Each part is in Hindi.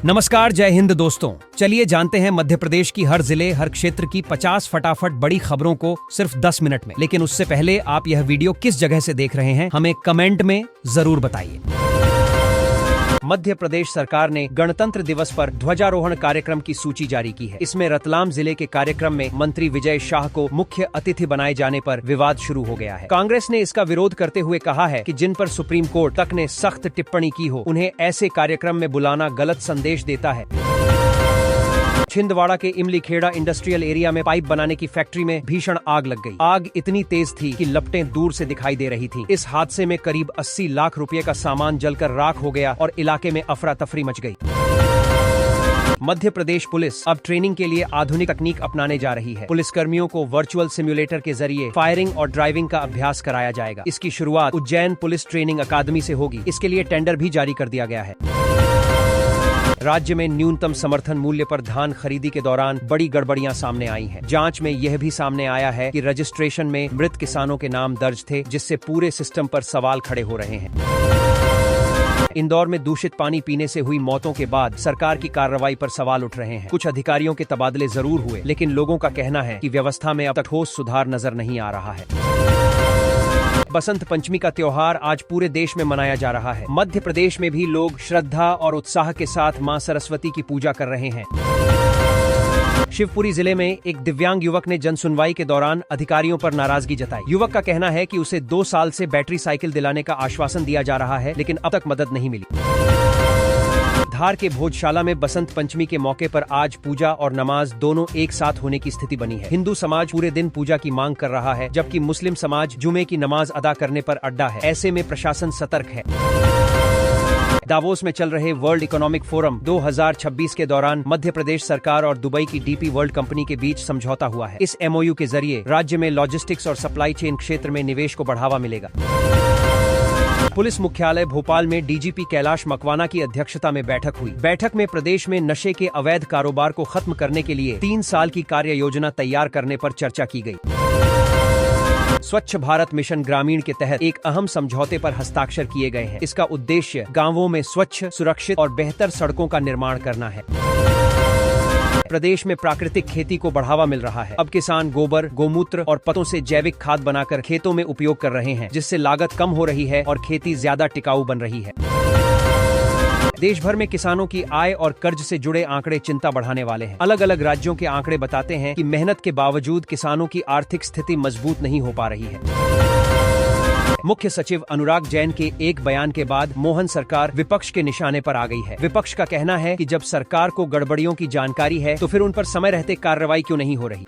नमस्कार, जय हिंद दोस्तों। चलिए जानते हैं मध्य प्रदेश की हर जिले हर क्षेत्र की 50 फटाफट बड़ी खबरों को सिर्फ 10 मिनट में। लेकिन उससे पहले आप यह वीडियो किस जगह से देख रहे हैं हमें कमेंट में जरूर बताइए। मध्य प्रदेश सरकार ने गणतंत्र दिवस पर ध्वजारोहण कार्यक्रम की सूची जारी की है। इसमें रतलाम जिले के कार्यक्रम में मंत्री विजय शाह को मुख्य अतिथि बनाए जाने पर विवाद शुरू हो गया है। कांग्रेस ने इसका विरोध करते हुए कहा है कि जिन पर सुप्रीम कोर्ट तक ने सख्त टिप्पणी की हो उन्हें ऐसे कार्यक्रम में बुलाना गलत संदेश देता है। छिंदवाड़ा के इमली खेड़ा इंडस्ट्रियल एरिया में पाइप बनाने की फैक्ट्री में भीषण आग लग गई। आग इतनी तेज थी कि लपटें दूर से दिखाई दे रही थीं। इस हादसे में करीब 80 लाख रुपए का सामान जलकर राख हो गया और इलाके में अफरा तफरी मच गई। मध्य प्रदेश पुलिस अब ट्रेनिंग के लिए आधुनिक तकनीक अपनाने जा रही है। पुलिस कर्मियों को वर्चुअल सिम्युलेटर के जरिए फायरिंग और ड्राइविंग का अभ्यास कराया जाएगा। इसकी शुरुआत उज्जैन पुलिस ट्रेनिंग अकादमी से होगी। इसके लिए टेंडर भी जारी कर दिया गया है। राज्य में न्यूनतम समर्थन मूल्य पर धान खरीदी के दौरान बड़ी गड़बड़ियां सामने आई हैं। जांच में यह भी सामने आया है कि रजिस्ट्रेशन में मृत किसानों के नाम दर्ज थे, जिससे पूरे सिस्टम पर सवाल खड़े हो रहे हैं। इंदौर में दूषित पानी पीने से हुई मौतों के बाद सरकार की कार्रवाई पर सवाल उठ रहे हैं। कुछ अधिकारियों के तबादले जरूर हुए, लेकिन लोगों का कहना है कि व्यवस्था में अब तक ठोस सुधार नजर नहीं आ रहा है। बसंत पंचमी का त्योहार आज पूरे देश में मनाया जा रहा है। मध्य प्रदेश में भी लोग श्रद्धा और उत्साह के साथ मां सरस्वती की पूजा कर रहे हैं। शिवपुरी जिले में एक दिव्यांग युवक ने जनसुनवाई के दौरान अधिकारियों पर नाराजगी जताई। युवक का कहना है कि उसे 2 साल से बैटरी साइकिल दिलाने का आश्वासन दिया जा रहा है, लेकिन अब तक मदद नहीं मिली। धार के भोजशाला में बसंत पंचमी के मौके पर आज पूजा और नमाज दोनों एक साथ होने की स्थिति बनी है। हिंदू समाज पूरे दिन पूजा की मांग कर रहा है, जबकि मुस्लिम समाज जुमे की नमाज अदा करने पर अड्डा है। ऐसे में प्रशासन सतर्क है। दावोस में चल रहे वर्ल्ड इकोनॉमिक फोरम 2026 के दौरान मध्य प्रदेश सरकार और दुबई की डीपी वर्ल्ड कंपनी के बीच समझौता हुआ है। इस एमओयू के जरिए राज्य में लॉजिस्टिक्स और सप्लाई चेन क्षेत्र में निवेश को बढ़ावा मिलेगा। पुलिस मुख्यालय भोपाल में डीजीपी कैलाश मकवाना की अध्यक्षता में बैठक हुई। बैठक में प्रदेश में नशे के अवैध कारोबार को खत्म करने के लिए 3 साल की कार्य योजना तैयार करने पर चर्चा की गई। स्वच्छ भारत मिशन ग्रामीण के तहत एक अहम समझौते पर हस्ताक्षर किए गए हैं। इसका उद्देश्य गांवों में स्वच्छ, सुरक्षित और बेहतर सड़कों का निर्माण करना है। प्रदेश में प्राकृतिक खेती को बढ़ावा मिल रहा है। अब किसान गोबर, गोमूत्र और पत्तों से जैविक खाद बनाकर खेतों में उपयोग कर रहे हैं, जिससे लागत कम हो रही है और खेती ज्यादा टिकाऊ बन रही है। देश भर में किसानों की आय और कर्ज से जुड़े आंकड़े चिंता बढ़ाने वाले हैं। अलग अलग राज्यों के आंकड़े बताते हैं कि मेहनत के बावजूद किसानों की आर्थिक स्थिति मजबूत नहीं हो पा रही है। मुख्य सचिव अनुराग जैन के एक बयान के बाद मोहन सरकार विपक्ष के निशाने पर आ गई है। विपक्ष का कहना है कि जब सरकार को गड़बड़ियों की जानकारी है तो फिर उन पर समय रहते कार्रवाई क्यों नहीं हो रही।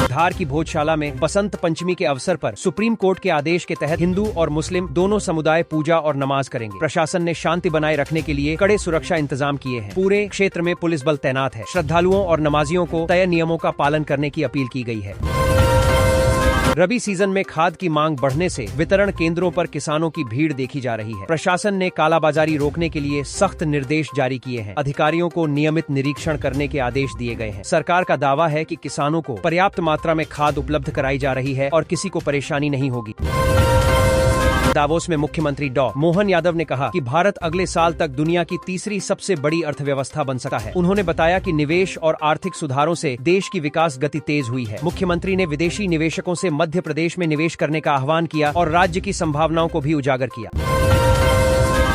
धार की भोजशाला में बसंत पंचमी के अवसर पर सुप्रीम कोर्ट के आदेश के तहत हिंदू और मुस्लिम दोनों समुदाय पूजा और नमाज करेंगे। प्रशासन ने शांति बनाए रखने के लिए कड़े सुरक्षा इंतजाम किए हैं। पूरे क्षेत्र में पुलिस बल तैनात है। श्रद्धालुओं और नमाजियों को तय नियमों का पालन करने की अपील की गई है। रबी सीजन में खाद की मांग बढ़ने से वितरण केंद्रों पर किसानों की भीड़ देखी जा रही है। प्रशासन ने कालाबाजारी रोकने के लिए सख्त निर्देश जारी किए हैं। अधिकारियों को नियमित निरीक्षण करने के आदेश दिए गए हैं। सरकार का दावा है कि किसानों को पर्याप्त मात्रा में खाद उपलब्ध कराई जा रही है और किसी को परेशानी नहीं होगी। दावोस में मुख्यमंत्री डॉ मोहन यादव ने कहा कि भारत अगले साल तक दुनिया की तीसरी सबसे बड़ी अर्थव्यवस्था बन सकता है। उन्होंने बताया कि निवेश और आर्थिक सुधारों से देश की विकास गति तेज हुई है। मुख्यमंत्री ने विदेशी निवेशकों से मध्य प्रदेश में निवेश करने का आह्वान किया और राज्य की संभावनाओं को भी उजागर किया।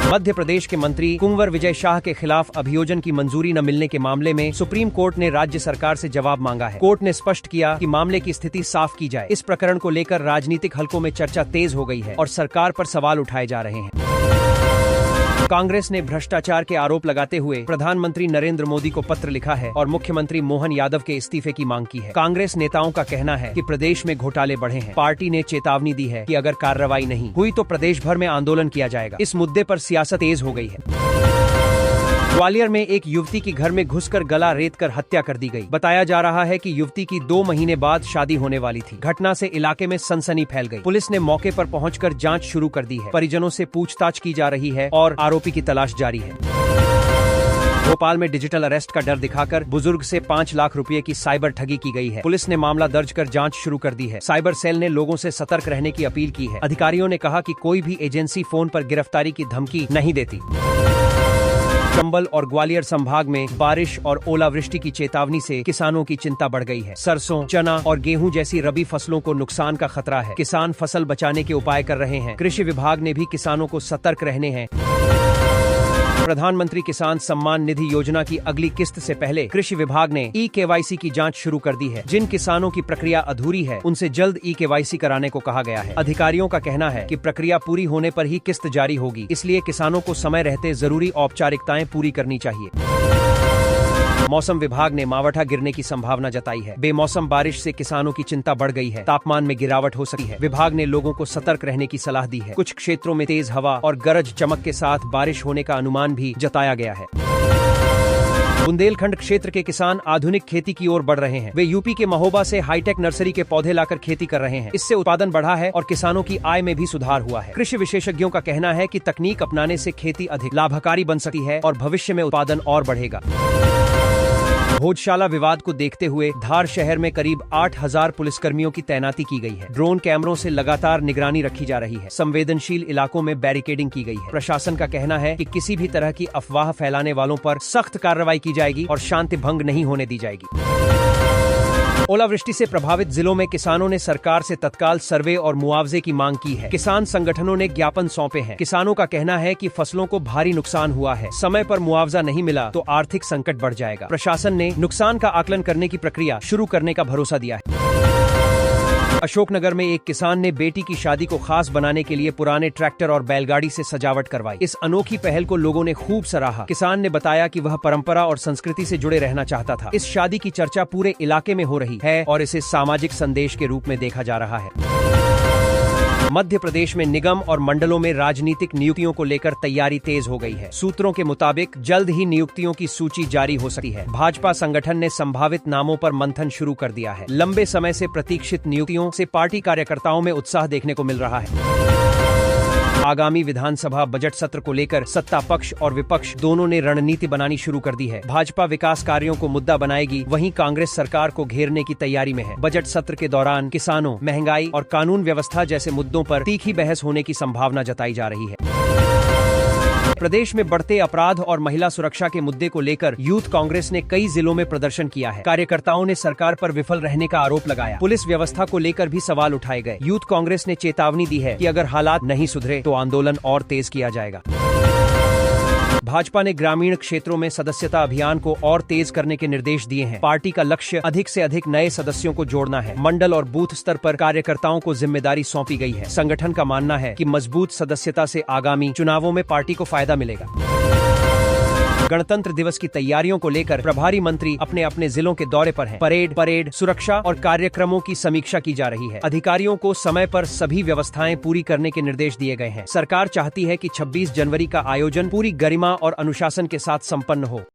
मध्य प्रदेश के मंत्री कुंवर विजय शाह के खिलाफ अभियोजन की मंजूरी न मिलने के मामले में सुप्रीम कोर्ट ने राज्य सरकार से जवाब मांगा है। कोर्ट ने स्पष्ट किया कि मामले की स्थिति साफ की जाए। इस प्रकरण को लेकर राजनीतिक हलकों में चर्चा तेज हो गई है और सरकार पर सवाल उठाए जा रहे हैं। कांग्रेस ने भ्रष्टाचार के आरोप लगाते हुए प्रधानमंत्री नरेंद्र मोदी को पत्र लिखा है और मुख्यमंत्री मोहन यादव के इस्तीफे की मांग की है। कांग्रेस नेताओं का कहना है कि प्रदेश में घोटाले बढ़े हैं। पार्टी ने चेतावनी दी है कि अगर कार्रवाई नहीं हुई तो प्रदेश भर में आंदोलन किया जाएगा। इस मुद्दे पर सियासत तेज हो गई है। ग्वालियर में एक युवती की घर में घुसकर गला रेत कर हत्या कर दी गई। बताया जा रहा है कि युवती की 2 महीने बाद शादी होने वाली थी। घटना से इलाके में सनसनी फैल गई। पुलिस ने मौके पर पहुंचकर जांच शुरू कर दी है। परिजनों से पूछताछ की जा रही है और आरोपी की तलाश जारी है। भोपाल में डिजिटल अरेस्ट का डर दिखाकर बुजुर्ग से 5 लाख रुपए की साइबर ठगी की गई है। पुलिस ने मामला दर्ज कर जांच शुरू कर दी है। साइबर सेल ने लोगों से सतर्क रहने की अपील की है। अधिकारियों ने कहा कि कोई भी एजेंसी फोन पर गिरफ्तारी की धमकी नहीं देती। चंबल और ग्वालियर संभाग में बारिश और ओलावृष्टि की चेतावनी से किसानों की चिंता बढ़ गई है। सरसों, चना और गेहूं जैसी रबी फसलों को नुकसान का खतरा है। किसान फसल बचाने के उपाय कर रहे हैं। कृषि विभाग ने भी किसानों को सतर्क रहने हैं। प्रधानमंत्री किसान सम्मान निधि योजना की अगली किस्त से पहले कृषि विभाग ने KYC की जांच शुरू कर दी है। जिन किसानों की प्रक्रिया अधूरी है उनसे जल्द KYC कराने को कहा गया है। अधिकारियों का कहना है कि प्रक्रिया पूरी होने पर ही किस्त जारी होगी, इसलिए किसानों को समय रहते जरूरी औपचारिकताएं पूरी करनी चाहिए। मौसम विभाग ने मावठा गिरने की संभावना जताई है। बेमौसम बारिश से किसानों की चिंता बढ़ गई है। तापमान में गिरावट हो सकती है। विभाग ने लोगों को सतर्क रहने की सलाह दी है। कुछ क्षेत्रों में तेज हवा और गरज चमक के साथ बारिश होने का अनुमान भी जताया गया है। बुंदेलखंड क्षेत्र के किसान आधुनिक खेती की ओर बढ़ रहे हैं। वे यूपी के महोबा से हाईटेक नर्सरी के पौधे लाकर खेती कर रहे हैं। इससे उत्पादन बढ़ा है और किसानों की आय में भी सुधार हुआ है। कृषि विशेषज्ञों का कहना है कि तकनीक अपनाने से खेती अधिक लाभकारी बन सकती है और भविष्य में उत्पादन और बढ़ेगा। भोजशाला विवाद को देखते हुए धार शहर में करीब 8000 पुलिसकर्मियों की तैनाती की गई है। ड्रोन कैमरों से लगातार निगरानी रखी जा रही है। संवेदनशील इलाकों में बैरिकेडिंग की गई है। प्रशासन का कहना है कि किसी भी तरह की अफवाह फैलाने वालों पर सख्त कार्रवाई की जाएगी और शांति भंग नहीं होने दी जाएगी। ओलावृष्टि से प्रभावित जिलों में किसानों ने सरकार से तत्काल सर्वे और मुआवजे की मांग की है। किसान संगठनों ने ज्ञापन सौंपे हैं। किसानों का कहना है कि फसलों को भारी नुकसान हुआ है। समय पर मुआवजा नहीं मिला तो आर्थिक संकट बढ़ जाएगा। प्रशासन ने नुकसान का आकलन करने की प्रक्रिया शुरू करने का भरोसा दिया है। अशोकनगर में एक किसान ने बेटी की शादी को खास बनाने के लिए पुराने ट्रैक्टर और बैलगाड़ी से सजावट करवाई। इस अनोखी पहल को लोगों ने खूब सराहा। किसान ने बताया कि वह परंपरा और संस्कृति से जुड़े रहना चाहता था। इस शादी की चर्चा पूरे इलाके में हो रही है और इसे सामाजिक संदेश के रूप में देखा जा रहा है। मध्य प्रदेश में निगम और मंडलों में राजनीतिक नियुक्तियों को लेकर तैयारी तेज हो गई है। सूत्रों के मुताबिक जल्द ही नियुक्तियों की सूची जारी हो सकती है। भाजपा संगठन ने संभावित नामों पर मंथन शुरू कर दिया है। लंबे समय से प्रतीक्षित नियुक्तियों से पार्टी कार्यकर्ताओं में उत्साह देखने को मिल रहा है। आगामी विधानसभा बजट सत्र को लेकर सत्ता पक्ष और विपक्ष दोनों ने रणनीति बनानी शुरू कर दी है। भाजपा विकास कार्यों को मुद्दा बनाएगी, वहीं कांग्रेस सरकार को घेरने की तैयारी में है। बजट सत्र के दौरान किसानों, महंगाई और कानून व्यवस्था जैसे मुद्दों पर तीखी बहस होने की संभावना जताई जा रही है। प्रदेश में बढ़ते अपराध और महिला सुरक्षा के मुद्दे को लेकर यूथ कांग्रेस ने कई जिलों में प्रदर्शन किया है। कार्यकर्ताओं ने सरकार पर विफल रहने का आरोप लगाया। पुलिस व्यवस्था को लेकर भी सवाल उठाए गए। यूथ कांग्रेस ने चेतावनी दी है कि अगर हालात नहीं सुधरे तो आंदोलन और तेज किया जाएगा। भाजपा ने ग्रामीण क्षेत्रों में सदस्यता अभियान को और तेज करने के निर्देश दिए हैं। पार्टी का लक्ष्य अधिक से अधिक नए सदस्यों को जोड़ना है। मंडल और बूथ स्तर पर कार्यकर्ताओं को जिम्मेदारी सौंपी गई है। संगठन का मानना है कि मजबूत सदस्यता से आगामी चुनावों में पार्टी को फायदा मिलेगा। गणतंत्र दिवस की तैयारियों को लेकर प्रभारी मंत्री अपने अपने जिलों के दौरे पर हैं। परेड, सुरक्षा और कार्यक्रमों की समीक्षा की जा रही है। अधिकारियों को समय पर सभी व्यवस्थाएं पूरी करने के निर्देश दिए गए हैं। सरकार चाहती है कि 26 जनवरी का आयोजन पूरी गरिमा और अनुशासन के साथ संपन्न हो।